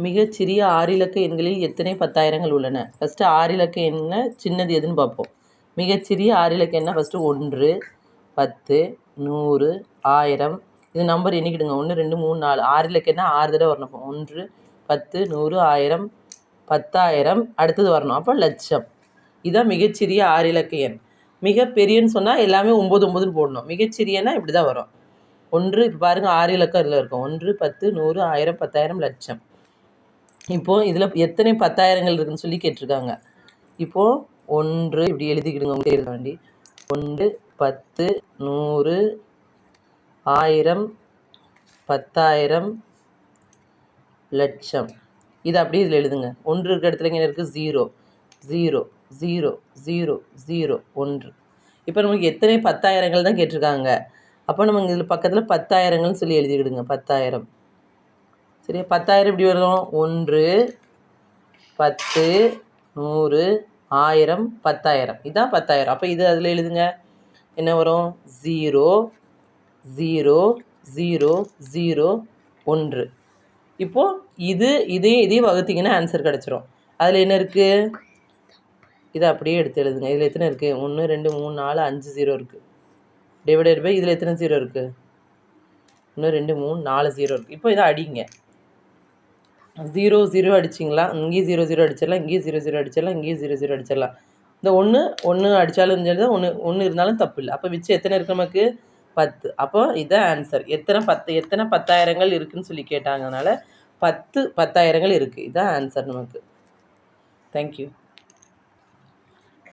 மிகச்சிறிய 6 இலக்க எண்களில் எத்தனை பத்தாயிரங்கள் உள்ளன? ஃபஸ்ட்டு 6 இலக்க எண்ண சின்னது எதுன்னு பார்ப்போம். மிகச்சிறிய 6 இலக்க எண்ண ஃபஸ்ட்டு 1, 10, 100, 1000. இது நம்பர் எண்ணிக்கிடுங்க. 1, 2, 3, 4. 6 இலக்க எண்ண 6 தடவை வரணும். 1, 10, 100, 1000, 10,000 அடுத்தது வரணும். அப்போ லட்சம். இதுதான் மிகச்சிறிய 6 இலக்க எண். மிகப்பெரியன்னு சொன்னால் எல்லாமே 9, 9ன்னு போடணும். மிகச்சிறியன்னா இப்படி தான் வரும். 1 இப்போ பாருங்கள் 6 இலக்கம் இதில் இருக்கும். 1, 10, 100, 1000, 10,000, லட்சம். இப்போது இதில் எத்தனை பத்தாயிரங்கள் இருக்குதுன்னு சொல்லி கேட்டிருக்காங்க. இப்போது 1 இப்படி எழுதிக்கிடுங்க. உங்களுக்கு எழுத வேண்டி 1, 10, 100, 1000, 10,000, லட்சம். இது அப்படியே இதில் எழுதுங்க. 1 இருக்கிற இடத்துல இங்கே இருக்குது 0, 0, 0, 0, 0, 1. இப்போ நமக்கு எத்தனை பத்தாயிரங்கள் தான் கேட்டிருக்காங்க. அப்போ நம்ம இதில் பக்கத்தில் பத்தாயிரங்கள்னு சொல்லி எழுதிக்கிடுங்க. 10,000. சரியா? 10,000 இப்படி வரும். 1, 10, 100, 1000, 10,000. இதுதான் 10,000. அப்போ இது அதில் எழுதுங்க. என்ன வரும்? 0, 0, 0, 0, 1. இப்போது இதையும் வகுத்திங்கன்னா ஆன்சர் கிடச்சிரும். அதில் என்ன இருக்குது? இதை அப்படியே எடுத்து எழுதுங்க. இதில் எத்தனை இருக்குது? 1, 2, 3, 4, 5 0 இருக்குது. டிவைடட் பை இதில் எத்தனை 0 இருக்குது? 1, 2, 3, 4 0 இருக்குது. இப்போ இதை அடிங்க. 0 0 அடிச்சிங்களா? இங்கேயும் 0 0 அடிச்சிடலாம், இங்கேயும் 0 0 அடிச்சிடலாம், இங்கேயும் 0 0 அடிச்சிடலாம். இந்த 1 அடித்தாலும் சரி தான், 1 இருந்தாலும் தப்பு இல்லை. அப்போ மிச்சம் எத்தனை இருக்குது நமக்கு? 10. அப்போ இதான் ஆன்சர். எத்தனை பத்தாயிரங்கள் இருக்குதுன்னு சொல்லி கேட்டாங்கனால 10 பத்தாயிரங்கள் இருக்குது. இதான் ஆன்சர் நமக்கு. தேங்க்யூ.